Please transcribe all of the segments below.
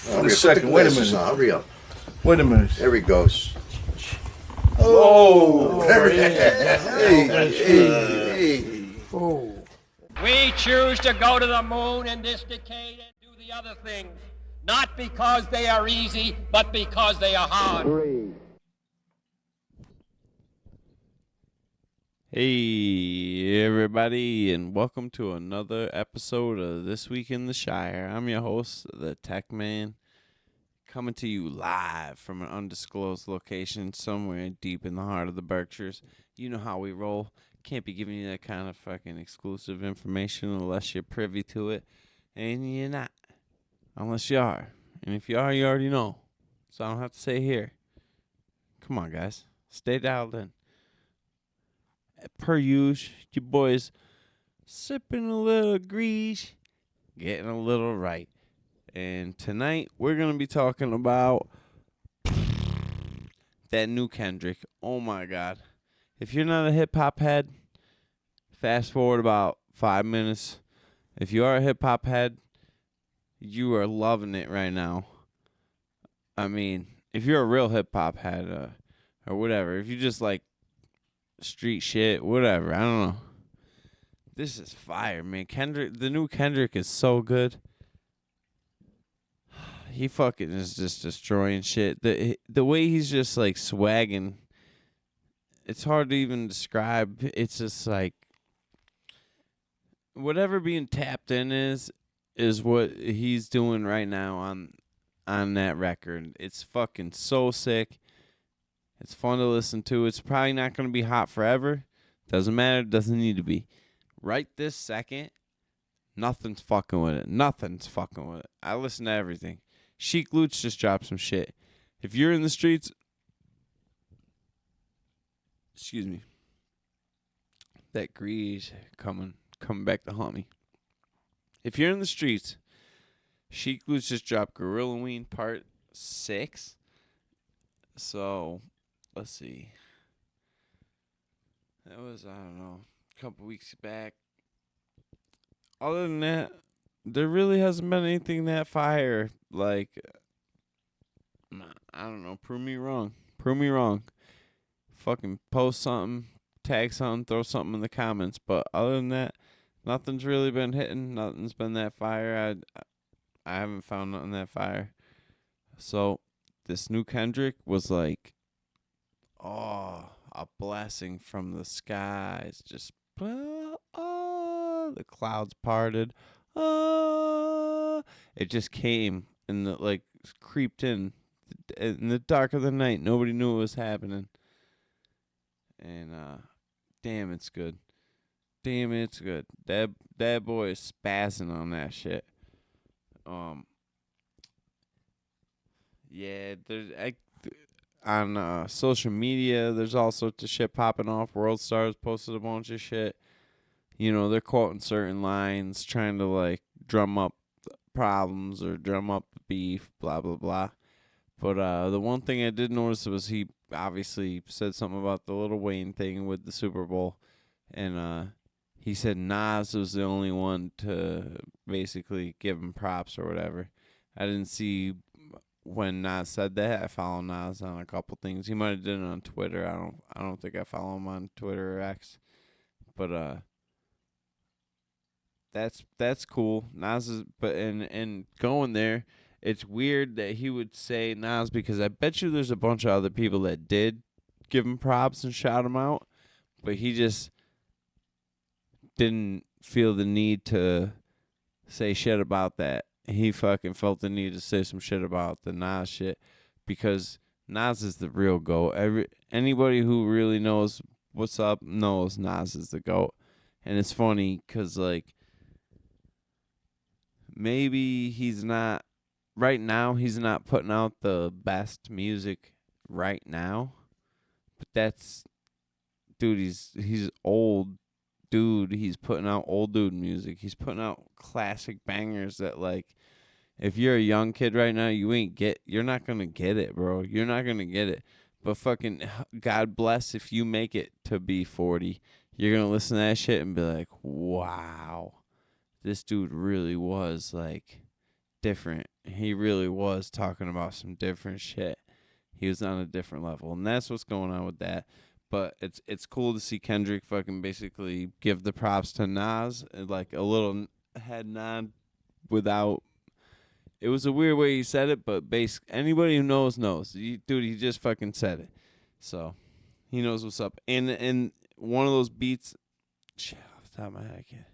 Wait a second. Wait a minute. Hurry up. Wait a minute. There he goes. Oh, Hey. Oh. We choose to go to the moon in this decade and do the other things, not because they are easy, but because they are hard. Hey everybody, and welcome to another episode of This Week in the Shire. I'm your host, the Tech Man, coming to you live from an undisclosed location somewhere deep in the heart of the Berkshires. You know how we roll. Can't be giving you that kind of fucking exclusive information unless you're privy to it, and you're not, unless you are. And if you are, you already know, so I don't have to say here. Come on, guys, stay dialed in. Per usual, your boys sipping a little grease, getting a little right. And tonight, we're going to be talking about that new Kendrick. Oh my God. If you're not a hip-hop head, fast forward about 5 minutes. If you are a hip-hop head, you are loving it right now. I mean, if you're a real hip-hop head or whatever, if you just like street shit, whatever, I don't know. This is fire, man. Kendrick, the new Kendrick is so good. He fucking is just destroying shit. The way he's just like swagging, it's hard to even describe. It's just like whatever being tapped in is what he's doing right now on that record. It's fucking so sick. It's fun to listen to. It's probably not going to be hot forever. Doesn't matter. Doesn't need to be. Right this second, nothing's fucking with it. Nothing's fucking with it. I listen to everything. Sheik Luch just dropped some shit. If you're in the streets, excuse me, that grease coming back to haunt me. If you're in the streets, Sheik Luch just dropped Gorillaween Part 6. So let's see. That was, I don't know, a couple weeks back. Other than that, there really hasn't been anything that fire. Like, I don't know. Prove me wrong. Fucking post something, tag something, throw something in the comments. But other than that, nothing's really been hitting. Nothing's been that fire. I haven't found nothing that fire. So this new Kendrick was like, oh, a blessing from the skies. Just, the clouds parted. It just came and like creeped in the dark of the night. Nobody knew what was happening. And damn, it's good. That boy is spazzing on that shit. Yeah, on social media, there's all sorts of shit popping off. World Stars posted a bunch of shit. You know, they're quoting certain lines, trying to, like, drum up problems or drum up beef, blah, blah, blah. But the one thing I did notice was he obviously said something about the Lil Wayne thing with the Super Bowl. And he said Nas was the only one to basically give him props or whatever. I didn't see when Nas said that. I follow Nas on a couple things. He might have done it on Twitter. I don't think I follow him on Twitter or X. But that's cool. Nas is and going there, it's weird that he would say Nas because I bet you there's a bunch of other people that did give him props and shout him out, but he just didn't feel the need to say shit about that. He fucking felt the need to say some shit about the Nas shit because Nas is the real GOAT. Anybody who really knows what's up knows Nas is the GOAT. And it's funny because, like, maybe he's not, right now, he's not putting out the best music right now. But that's, dude, he's old dude. He's putting out old dude music. He's putting out classic bangers that, like, if you're a young kid right now, you're not going to get it, bro. You're not going to get it. But fucking God bless if you make it to be 40. You're going to listen to that shit and be like, wow, this dude really was like different. He really was talking about some different shit. He was on a different level, and that's what's going on with that. But it's cool to see Kendrick fucking basically give the props to Nas, and like a little head nod without. It was a weird way he said it, but anybody who knows knows. Dude, he just fucking said it, so he knows what's up. And one of those beats, shit, off the top of my head, I can't.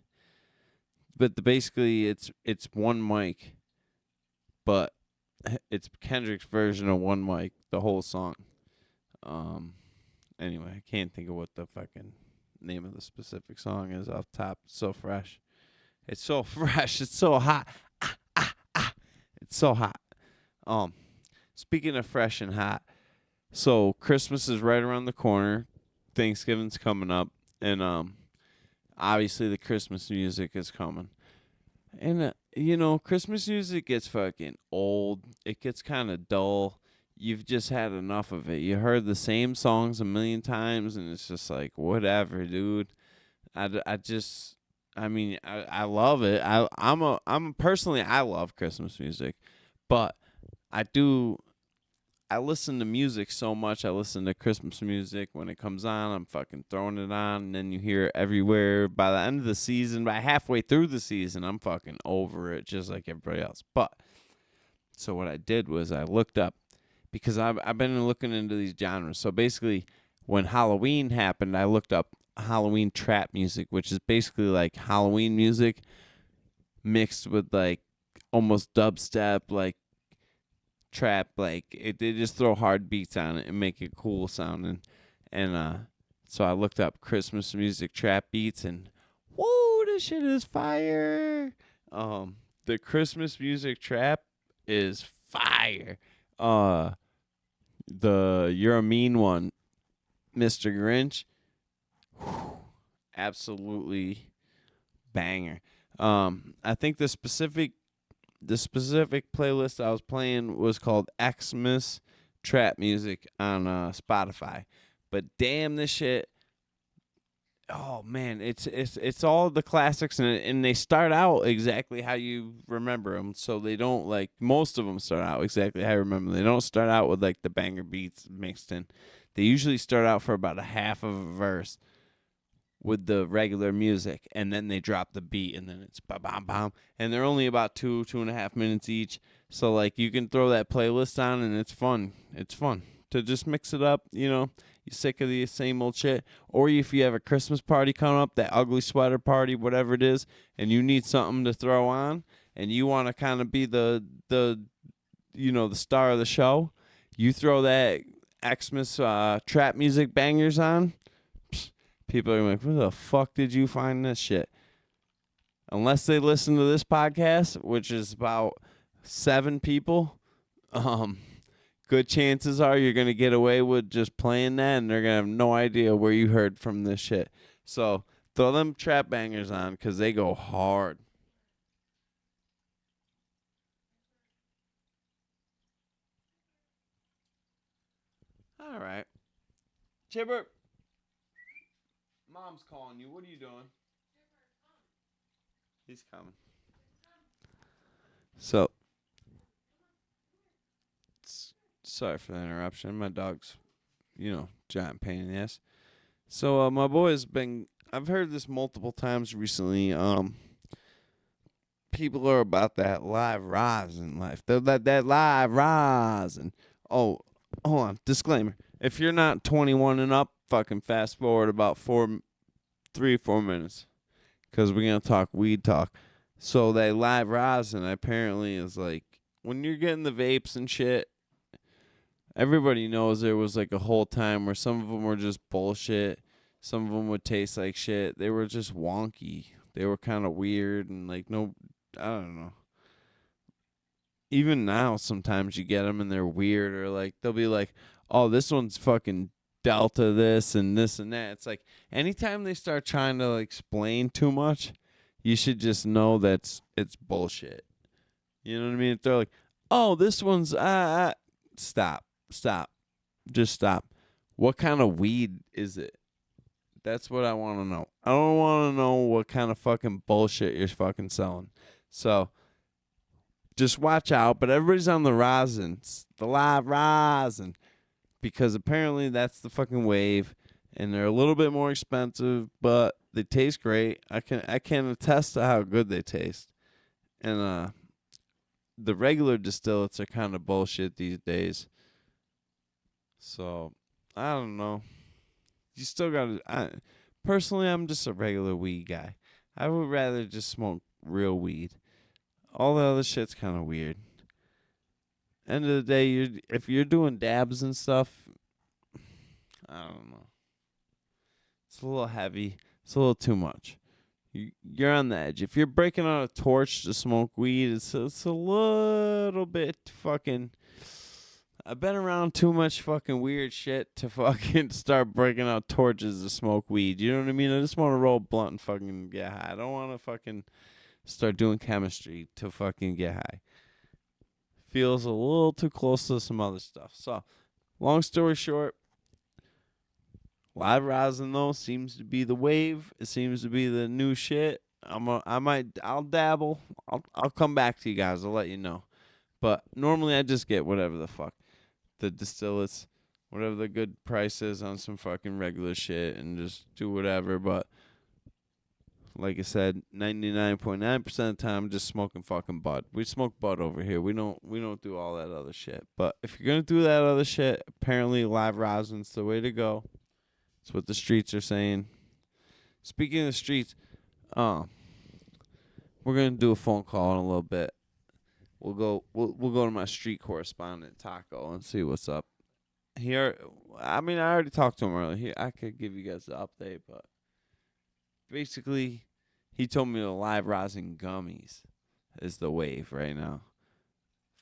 But basically, it's one mic, but it's Kendrick's version of one mic, the whole song. Anyway, I can't think of what the fucking name of the specific song is off top. It's so fresh. It's so fresh. It's so hot. It's so hot. Speaking of fresh and hot, so Christmas is right around the corner. Thanksgiving's coming up, and obviously the Christmas music is coming. And Christmas music gets fucking old. It gets kind of dull. You've just had enough of it. You heard the same songs a million times, and it's just like, whatever, dude. I love it. I'm personally, I love Christmas music, but I listen to music so much. I listen to Christmas music when it comes on. I'm fucking throwing it on, and then you hear it everywhere. By the end of the season, by halfway through the season, I'm fucking over it, just like everybody else. But so what I did was I looked up, because I've been looking into these genres. So basically, when Halloween happened, I looked up Halloween trap music, which is basically like Halloween music mixed with like almost dubstep, like trap, like they just throw hard beats on it and make it cool sounding. And so I looked up Christmas music trap beats, and whoa, this shit is fire. The Christmas music trap is fire. The You're a Mean One, Mr. Grinch, absolutely banger. I think the specific playlist I was playing was called Xmas Trap Music on Spotify. But damn, this shit, oh man, it's all the classics, and they start out exactly how you remember them. So they don't, like, most of them start out exactly how you remember them. They don't start out with like the banger beats mixed in. They usually start out for about a half of a verse with the regular music, and then they drop the beat, and then it's ba-bam-bam, and they're only about 2.5 minutes each. So like you can throw that playlist on, and it's fun. It's fun to just mix it up. You're sick of the same old shit, or if you have a Christmas party coming up, that ugly sweater party, whatever it is, and you need something to throw on, and you want to kind of be the star of the show, you throw that Xmas trap music bangers on. People are like, where the fuck did you find this shit? Unless they listen to this podcast, which is about 7 people, good chances are you're going to get away with just playing that, and they're going to have no idea where you heard from this shit. So throw them trap bangers on, because they go hard. All right. Chipper. Mom's calling you. What are you doing? He's coming. So, sorry for the interruption. My dog's, giant pain in the ass. So, my boy has been, I've heard this multiple times recently. People are about that live rise in life. That live rise. And, hold on. Disclaimer. If you're not 21 and up, fucking fast forward about 3 or 4 minutes, because we're going to talk weed talk. So that live rosin apparently is like, when you're getting the vapes and shit, everybody knows there was like a whole time where some of them were just bullshit. Some of them would taste like shit. They were just wonky. They were kind of weird, and like, I don't know. Even now, sometimes you get them and they're weird, or like they'll be like, oh, this one's fucking Delta this and this and that. It's like anytime they start trying to explain too much, you should just know it's bullshit. You know what I mean? If they're like, oh, this one's stop, just stop. What kind of weed is it? That's what I want to know. I don't want to know what kind of fucking bullshit you're fucking selling. So just watch out. But everybody's on the rosins, the live rosin, because apparently that's the fucking wave, and they're a little bit more expensive, but they taste great. I can attest to how good they taste. And the regular distillates are kind of bullshit these days. So I don't know. You still gotta. Personally, I'm just a regular weed guy. I would rather just smoke real weed. All the other shit's kind of weird. End of the day, if you're doing dabs and stuff, I don't know. It's a little heavy. It's a little too much. You're on the edge. If you're breaking out a torch to smoke weed, it's a little bit fucking. I've been around too much fucking weird shit to fucking start breaking out torches to smoke weed. You know what I mean? I just want to roll a blunt and fucking get high. I don't want to fucking start doing chemistry to fucking get high. Feels a little too close to some other stuff. So, long story short, live rosin though seems to be the wave. It seems to be the new shit. I'll dabble. I'll come back to you guys. I'll let you know. But normally I just get whatever the fuck. The distillates, whatever the good price is on some fucking regular shit, and just do whatever. But like I said, 99.9% of the time, I'm just smoking fucking bud. We smoke bud over here. We don't do all that other shit. But if you're gonna do that other shit, apparently live rosin's the way to go. That's what the streets are saying. Speaking of the streets, we're gonna do a phone call in a little bit. We'll go to my street correspondent Taco and see what's up. Here, I mean, I already talked to him earlier. I could give you guys the update, but basically, he told me the live rosin gummies is the wave right now.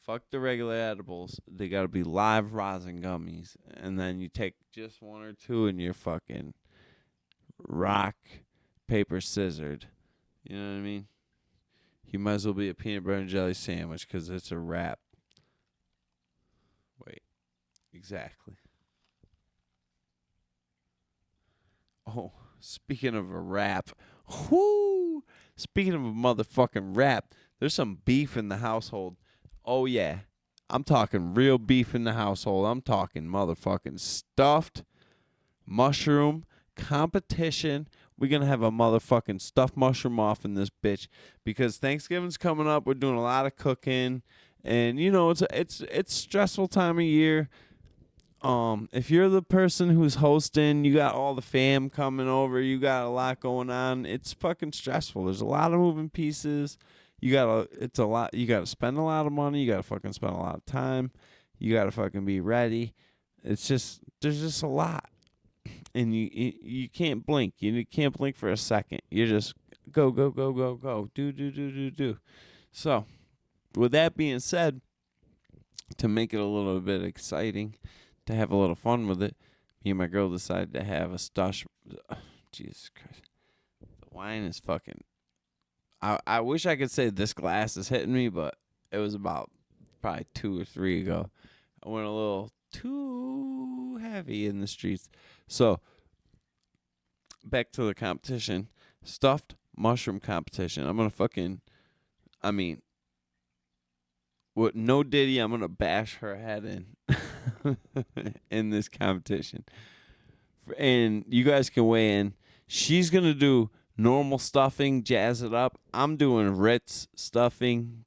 Fuck the regular edibles. They gotta be live rosin gummies, and then you take just one or two, and you're fucking rock, paper, scissored. You know what I mean? You might as well be a peanut butter and jelly sandwich because it's a wrap. Wait, exactly. Oh, speaking of a wrap, whoo! Speaking of a motherfucking wrap, there's some beef in the household. Oh yeah, I'm talking real beef in the household. I'm talking motherfucking stuffed mushroom competition. We're going to have a motherfucking stuffed mushroom off in this bitch because Thanksgiving's coming up. We're doing a lot of cooking, and you know it's stressful time of year. If you're the person who's hosting, you got all the fam coming over, you got a lot going on. It's fucking stressful. There's a lot of moving pieces. It's a lot. You gotta spend a lot of money. You gotta fucking spend a lot of time. You gotta fucking be ready. There's just a lot. And you can't blink. You can't blink for a second. You just go. Do. So, with that being said, to make it a little bit exciting, to have a little fun with it, me and my girl decided to have a stush. Jesus Christ. The wine is fucking... I wish I could say this glass is hitting me, but it was about probably 2 or 3 ago. I went a little too heavy in the streets. So, back to the competition. Stuffed mushroom competition. I'm going to fucking... I mean... With no Diddy, I'm going to bash her head in this competition. And you guys can weigh in. She's going to do normal stuffing, jazz it up. I'm doing Ritz stuffing.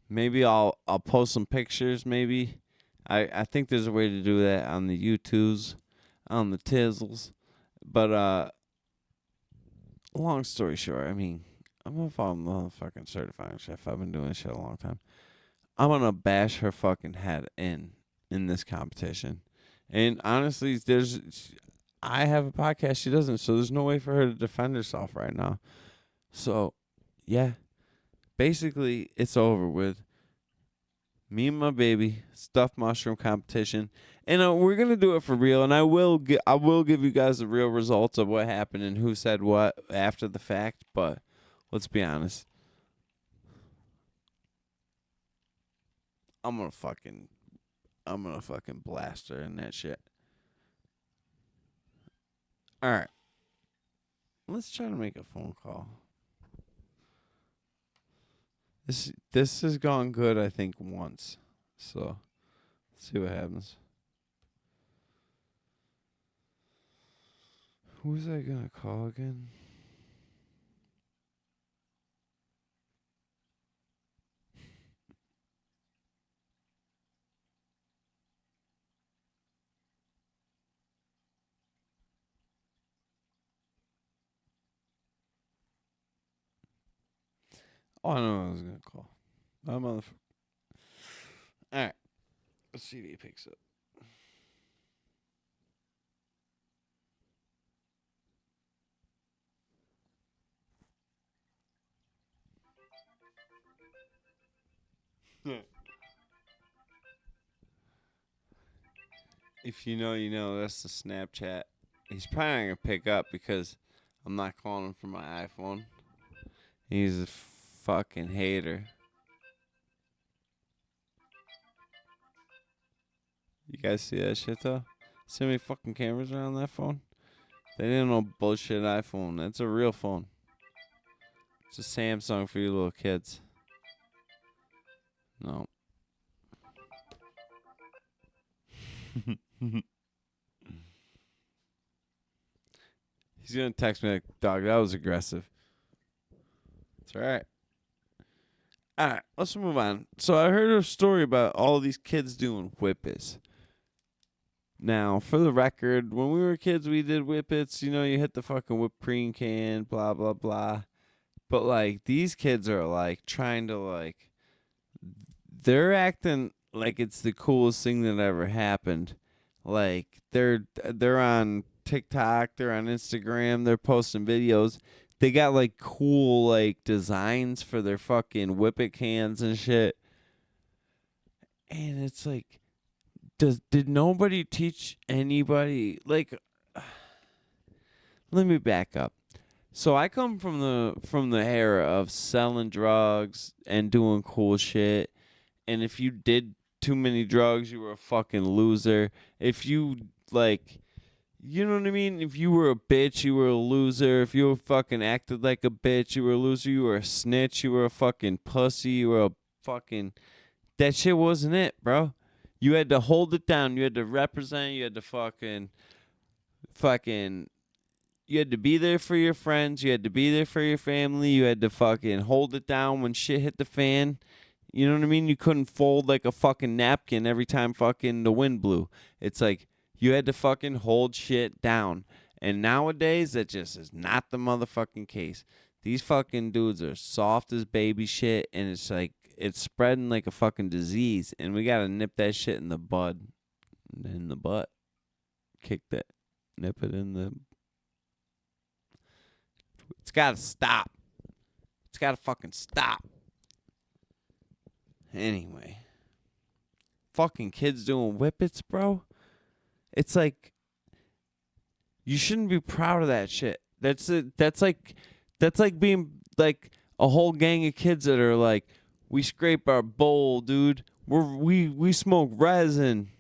Maybe I'll post some pictures, maybe. I think there's a way to do that on the YouTubes, on the Tizzles. But long story short, I mean, I'm a motherfucking certified chef. I've been doing this shit a long time. I'm gonna bash her fucking head in this competition. And honestly, I have a podcast, she doesn't, so there's no way for her to defend herself right now. So, yeah. Basically, it's over with. Me and my baby, stuffed mushroom competition. And we're going to do it for real. And I will give you guys the real results of what happened and who said what after the fact. But let's be honest. I'm gonna fucking blast her in that shit. Alright. Let's try to make a phone call. This has gone good, I think, once. So, let's see what happens. Who's I gonna call again? Oh, I know who I was gonna call. My motherfucker. All right. Let's see if he picks up. If you know, you know. That's the Snapchat. He's probably not gonna pick up because I'm not calling him from my iPhone. He's a fucking hater. You guys see that shit though? See how many fucking cameras are on that phone? They didn't know bullshit iPhone. That's a real phone. It's a Samsung for you little kids. No. He's gonna text me like, "Dog, that was aggressive." It's all right. All right, let's move on. So I heard a story about all these kids doing whippets. Now, for the record, when we were kids, we did whippets. You know, you hit the fucking whipped cream can, blah blah blah. But like these kids are like trying to like, they're acting like it's the coolest thing that ever happened. Like they're on TikTok, they're on Instagram, they're posting videos. They got like cool like designs for their fucking whippet cans and shit. And it's like, did nobody teach anybody like? Let me back up. So I come from the era of selling drugs and doing cool shit. And if you did too many drugs, you were a fucking loser. If you like, you know what I mean? If you were a bitch, you were a loser. If you were fucking acted like a bitch, you were a loser. You were a snitch. You were a fucking pussy. You were a fucking... That shit wasn't it, bro. You had to hold it down. You had to represent. You had to fucking... You had to be there for your friends. You had to be there for your family. You had to fucking hold it down when shit hit the fan. You know what I mean? You couldn't fold like a fucking napkin every time fucking the wind blew. It's like you had to fucking hold shit down. And nowadays, that just is not the motherfucking case. These fucking dudes are soft as baby shit, and it's like it's spreading like a fucking disease. And we gotta nip that shit in the bud, in the butt, kick that, nip it in the. It's gotta stop. It's gotta fucking stop. Anyway, fucking kids doing whippets, bro. It's like you shouldn't be proud of that shit. That's like being like a whole gang of kids that are like, we scrape our bowl, dude. We smoke resin.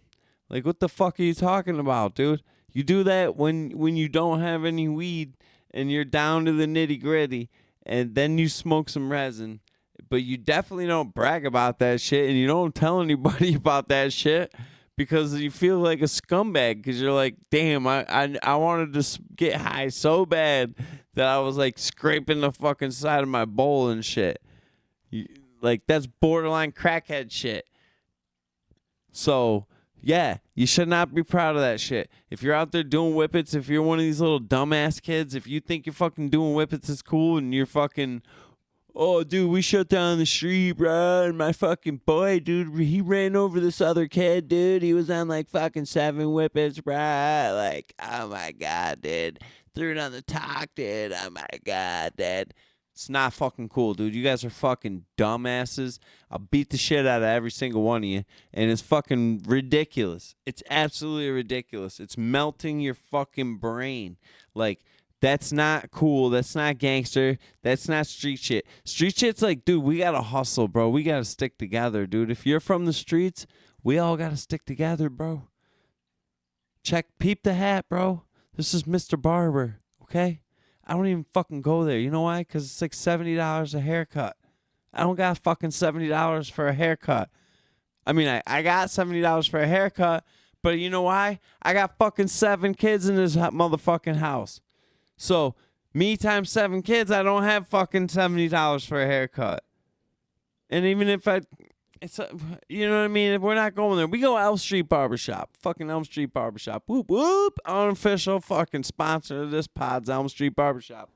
Like, what the fuck are you talking about, dude? You do that when you don't have any weed and you're down to the nitty gritty, and then you smoke some resin. But you definitely don't brag about that shit, and you don't tell anybody about that shit because you feel like a scumbag because you're like, damn, I wanted to get high so bad that I was like scraping the fucking side of my bowl and shit. Like, that's borderline crackhead shit. So, yeah, you should not be proud of that shit. If you're out there doing whippets, if you're one of these little dumbass kids, if you think you're fucking doing whippets is cool and you're fucking... Oh, dude, we shut down the street, bro, and my fucking boy, dude, he ran over this other kid, dude. He was on, like, fucking 7 whippets, bro. Like, oh, my God, dude. Threw it on the talk, dude. Oh, my God, dude. It's not fucking cool, dude. You guys are fucking dumbasses. I'll beat the shit out of every single one of you, and it's fucking ridiculous. It's absolutely ridiculous. It's melting your fucking brain. Like... That's not cool. That's not gangster. That's not street shit. Street shit's like, dude, we gotta hustle, bro. We gotta stick together, dude. If you're from the streets, we all gotta stick together, bro. Peep the hat, bro. This is Mr. Barber, okay? I don't even fucking go there. You know why? Because it's like $70 a haircut. I don't got fucking $70 for a haircut. I mean, I got $70 for a haircut, but you know why? I got fucking 7 kids in this motherfucking house. So, me times 7 kids, I don't have fucking $70 for a haircut. And even if you know what I mean? If we're not going there, we go Elm Street Barbershop. Fucking Elm Street Barbershop. Whoop, whoop. Unofficial fucking sponsor of this pod's Elm Street Barbershop.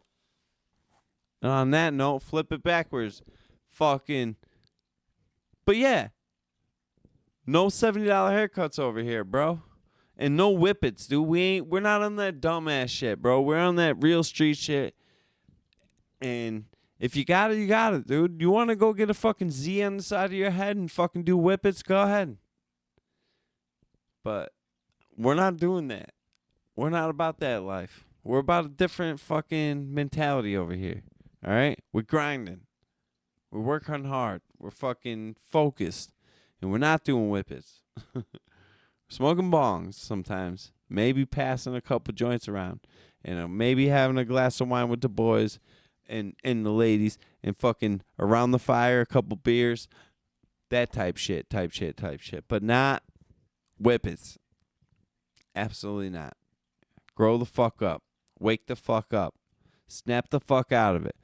And on that note, flip it backwards. Fucking. But yeah. No $70 haircuts over here, bro. And no whippets, dude. We're not on that dumbass shit, bro. We're on that real street shit. And if you got it, you got it, dude. You want to go get a fucking Z on the side of your head and fucking do whippets? Go ahead. But we're not doing that. We're not about that life. We're about a different fucking mentality over here. All right? We're grinding. We're working hard. We're fucking focused. And we're not doing whippets. Smoking bongs sometimes. Maybe passing a couple joints around. Maybe having a glass of wine with the boys and the ladies. And fucking around the fire, a couple beers. That type shit. But not whippets. Absolutely not. Grow the fuck up. Wake the fuck up. Snap the fuck out of it.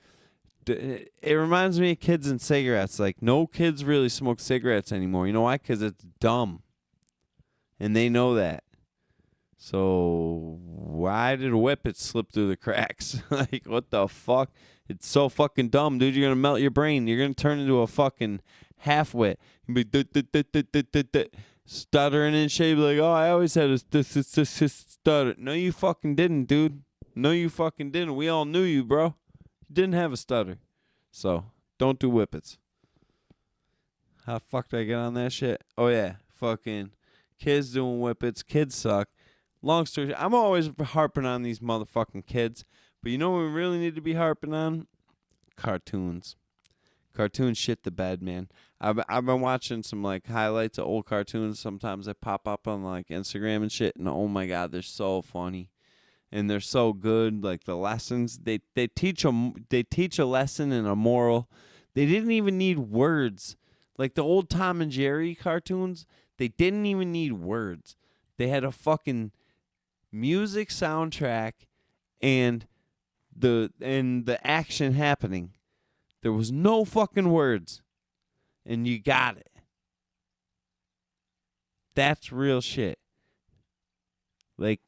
It reminds me of kids and cigarettes. Like, no kids really smoke cigarettes anymore. You know why? Because it's dumb. And they know that. So, why did whippets slip through the cracks? Like, what the fuck? It's so fucking dumb, dude. You're going to melt your brain. You're going to turn into a fucking half-wit. You'll be stuttering and shit. Like, oh, I always had a stutter. No, you fucking didn't, dude. No, you fucking didn't. We all knew you, bro. You didn't have a stutter. So, don't do whippets. How the fuck did I get on that shit? Oh, yeah. Fucking kids doing whippets. Kids suck. Long story short, I'm always harping on these motherfucking kids. But you know what we really need to be harping on? Cartoons. Cartoons shit the bed, man. I've been watching some, like, highlights of old cartoons. Sometimes they pop up on, like, Instagram and shit. And, oh, my God, they're so funny. And they're so good, like the lessons they teach a lesson and a moral. They didn't even need words, like the old Tom and Jerry cartoons. They didn't even need words. They had a fucking music soundtrack and the action happening. There was no fucking words, and you got it. That's real shit. Like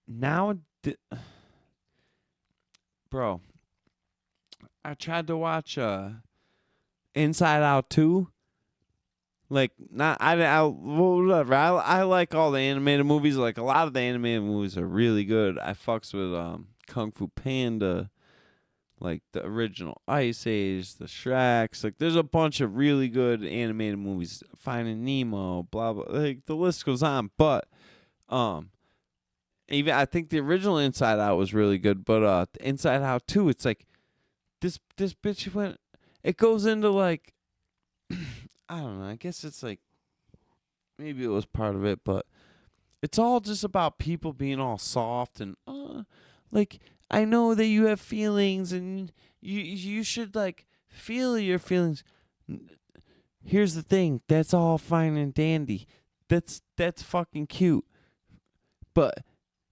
now. Bro, I tried to watch Inside Out 2. Like, whatever. I like all the animated movies. Like, a lot of the animated movies are really good. I fucks with Kung Fu Panda, like the original Ice Age, the Shreks. Like, there's a bunch of really good animated movies. Finding Nemo, blah blah. Like, the list goes on. But even I think the original Inside Out was really good, but the Inside Out 2, it's like this bitch went. It goes into like I don't know. I guess it's like maybe it was part of it, but it's all just about people being all soft and like I know that you have feelings and you should like feel your feelings. Here's the thing. That's all fine and dandy. That's fucking cute, but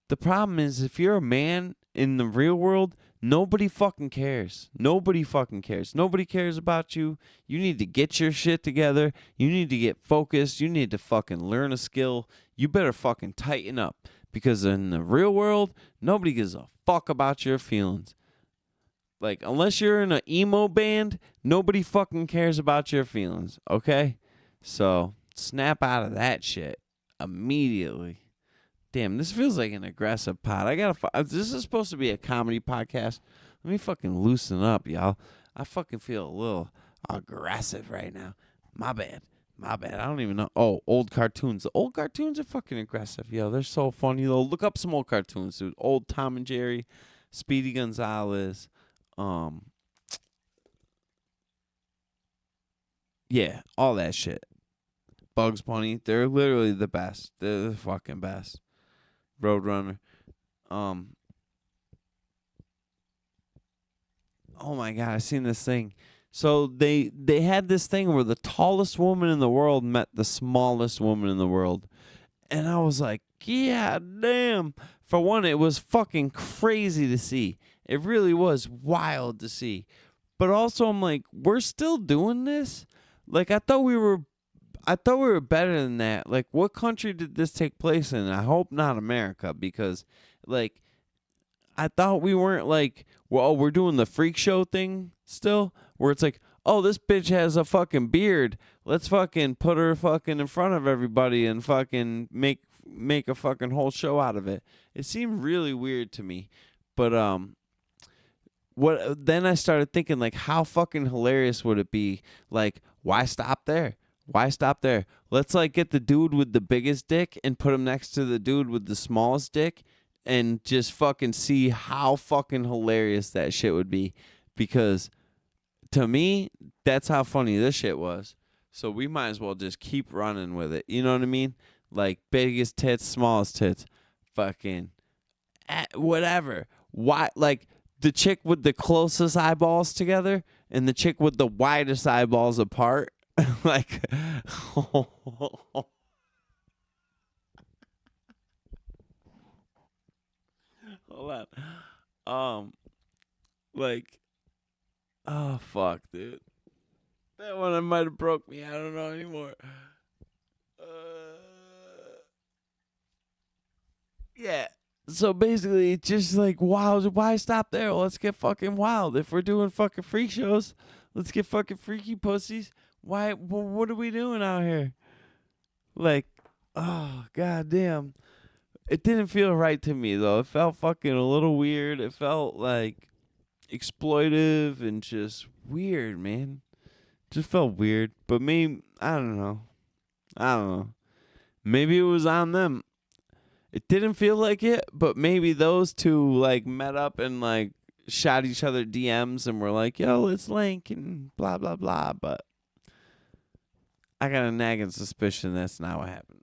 the problem is, if you're a man in the real world, nobody fucking cares. Nobody fucking cares. Nobody cares about you. You need to get your shit together. You need to get focused. You need to fucking learn a skill. You better fucking tighten up. Because in the real world, nobody gives a fuck about your feelings. Like, unless you're in an emo band, nobody fucking cares about your feelings, okay? So, snap out of that shit immediately. Damn, this feels like an aggressive pod. This is supposed to be a comedy podcast. Let me fucking loosen up, y'all. I fucking feel a little aggressive right now. My bad. I don't even know. Oh, old cartoons. The old cartoons are fucking aggressive. Yo, they're so funny, though. Look up some old cartoons, dude. Old Tom and Jerry, Speedy Gonzales. Yeah, all that shit. Bugs Bunny. They're literally the best. They're the fucking best. Roadrunner. Oh my God, I seen this thing. So they had this thing where the tallest woman in the world met the smallest woman in the world. And I was like, yeah, damn. For one, it was fucking crazy to see. It really was wild to see. But also I'm like, we're still doing this? Like I thought we were better than that. Like what country did this take place in? I hope not America, because like I thought we weren't like, well, we're doing the freak show thing still, where it's like, oh, this bitch has a fucking beard. Let's fucking put her fucking in front of everybody and fucking make a fucking whole show out of it. It seemed really weird to me. But what then I started thinking, like, how fucking hilarious would it be? Like, why stop there? Why stop there? Let's like get the dude with the biggest dick and put him next to the dude with the smallest dick and just fucking see how fucking hilarious that shit would be. Because to me, that's how funny this shit was. So we might as well just keep running with it. You know what I mean? Like biggest tits, smallest tits, fucking whatever. Why? Like the chick with the closest eyeballs together and the chick with the widest eyeballs apart. Like, hold on. Like, oh fuck, dude. That one might have broke me. I don't know anymore. Yeah. So basically, it's just like, wow, why stop there? Let's get fucking wild. If we're doing fucking freak shows, let's get fucking freaky pussies. Why? What are we doing out here? Like, oh, goddamn. It didn't feel right to me, though. It felt fucking a little weird. It felt like exploitive and just weird, man. Just felt weird. But maybe, I don't know. Maybe it was on them. It didn't feel like it, but maybe those two like met up and like shot each other DMs and were like, yo, let's link and blah, blah, blah. But I got a nagging suspicion that's not what happened.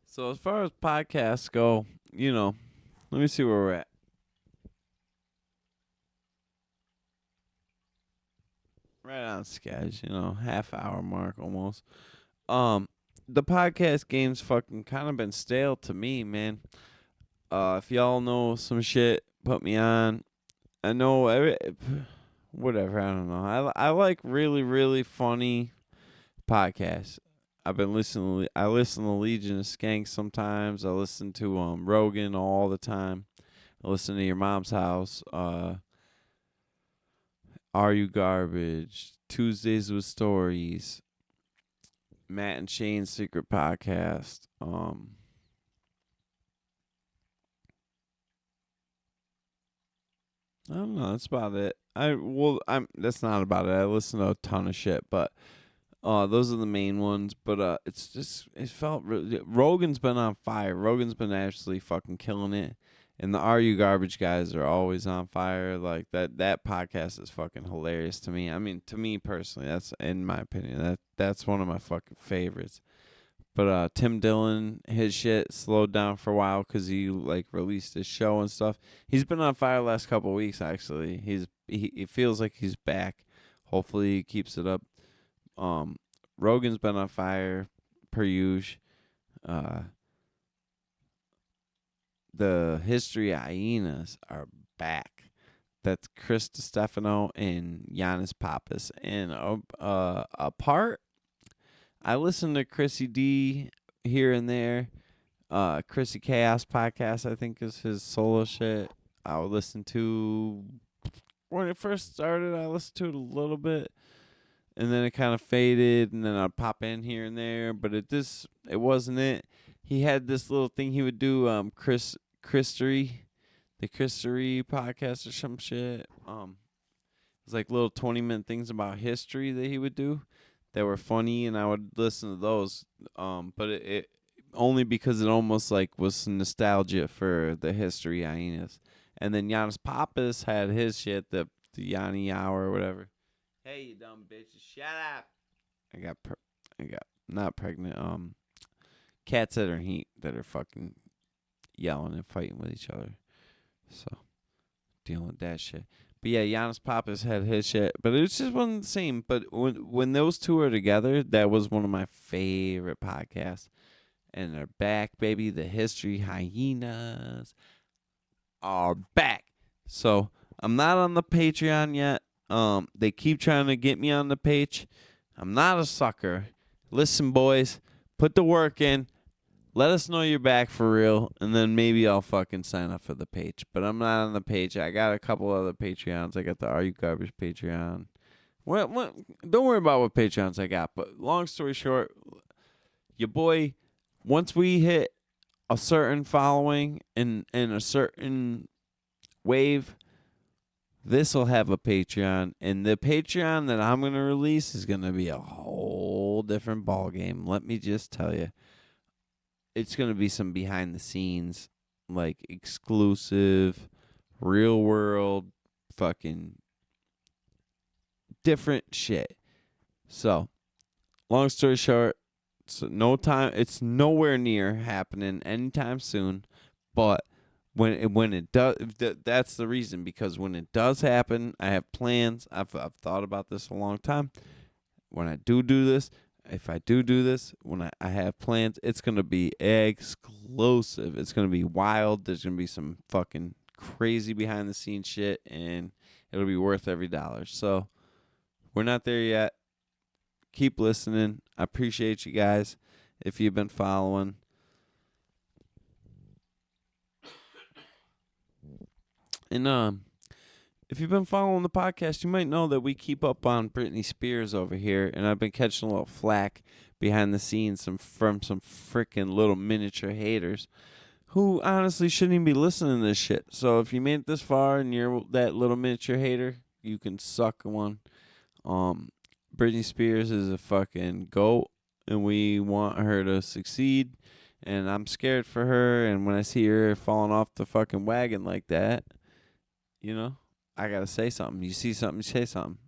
So as far as podcasts go, let me see where we're at. Right on schedule, half hour mark almost. The podcast game's fucking kind of been stale to me, man. If y'all know some shit, put me on. I know whatever. I don't know. I like really really funny podcasts. I've been listening. I listen to Legion of Skanks sometimes. I listen to Rogan all the time. I listen to Your Mom's House. Are You Garbage? Tuesdays with Stories. Matt and Shane's Secret Podcast. I don't know. That's about it. That's not about it. I listen to a ton of shit, but those are the main ones. But it's just it felt really. Rogan's been on fire. Rogan's been actually fucking killing it, and the Are You Garbage guys are always on fire. Like that podcast is fucking hilarious to me. I mean, to me personally, that's in my opinion that's one of my fucking favorites. But Tim Dillon, his shit slowed down for a while because he like released his show and stuff. He's been on fire the last couple of weeks actually. He feels like he's back. Hopefully he keeps it up. Rogan's been on fire per usual. The History Hyenas are back. That's Chris Stefano and Giannis Pappas. And apart, I listen to Chrissy D here and there. Chrissy Chaos podcast, I think, is his solo shit. I would listen to when it first started. I listened to it a little bit, and then it kind of faded, and then I'd pop in here and there. But it wasn't it. He had this little thing he would do. Christery, the Christery podcast or some shit. It's like little 20-minute things about history that he would do that were funny, and I would listen to those. But it only because it almost like was nostalgia for the History Hyenas. And then Giannis Pappas had his shit, the Yanni Hour or whatever. Hey, you dumb bitches, shut up! I got not pregnant. cats that are heat that are fucking yelling and fighting with each other. So, dealing with that shit. But yeah, Giannis Papas had his shit, but it just wasn't the same. But when those two are together, that was one of my favorite podcasts. And they're back, baby. The History Hyenas are back. So I'm not on the Patreon yet. They keep trying to get me on the page. I'm not a sucker. Listen, boys, put the work in. Let us know you're back for real, and then maybe I'll fucking sign up for the page. But I'm not on the page. I got a couple other Patreons. I got the Are You Garbage Patreon. What? Don't worry about what Patreons I got. But long story short, your boy, once we hit a certain following and a certain wave, this will have a Patreon. And the Patreon that I'm going to release is going to be a whole different ballgame. Let me just tell you. It's going to be some behind the scenes, like exclusive, real world, fucking different shit. So, long story short, it's nowhere near happening anytime soon. But when it does, that's the reason, because when it does happen, I have plans. I've thought about this a long time. When I do this. If I do this, when I have plans, it's going to be exclusive. It's going to be wild. There's going to be some fucking crazy behind-the-scenes shit, and it'll be worth every dollar. So, we're not there yet. Keep listening. I appreciate you guys if you've been following. And, if you've been following the podcast, you might know that we keep up on Britney Spears over here, and I've been catching a little flack behind the scenes from some freaking little miniature haters who honestly shouldn't even be listening to this shit. So if you made it this far and you're that little miniature hater, you can suck one. Britney Spears is a fucking goat, and we want her to succeed, and I'm scared for her, and when I see her falling off the fucking wagon like that, you know, I gotta say something. You see something, you say something.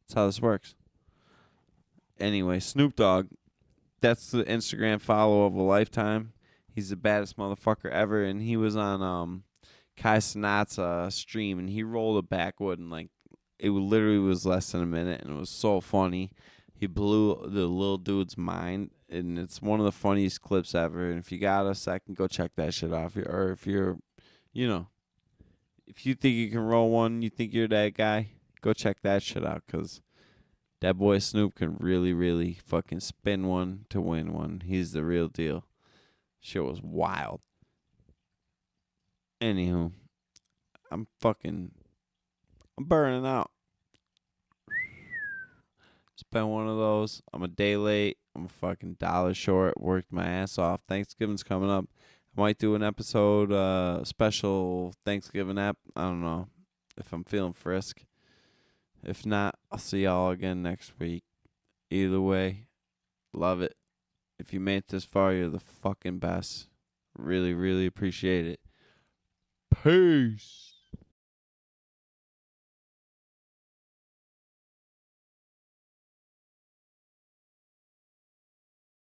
That's how this works. Anyway, Snoop Dogg, that's the Instagram follow of a lifetime. He's the baddest motherfucker ever, and he was on Kai Cenat's stream, and he rolled a backwood, and like it literally was less than a minute, and it was so funny. He blew the little dude's mind, and it's one of the funniest clips ever. And if you got a second, go check that shit off. Or if you're, you know, if you think you can roll one, you think you're that guy, go check that shit out, because that boy Snoop can really, really fucking spin one to win one. He's the real deal. Shit was wild. Anywho, I'm burning out. It's been one of those. I'm a day late. I'm a fucking dollar short. Worked my ass off. Thanksgiving's coming up. I might do an episode, special Thanksgiving app. I don't know if I'm feeling frisk. If not, I'll see y'all again next week. Either way, love it. If you made it this far, you're the fucking best. Really, really appreciate it. Peace.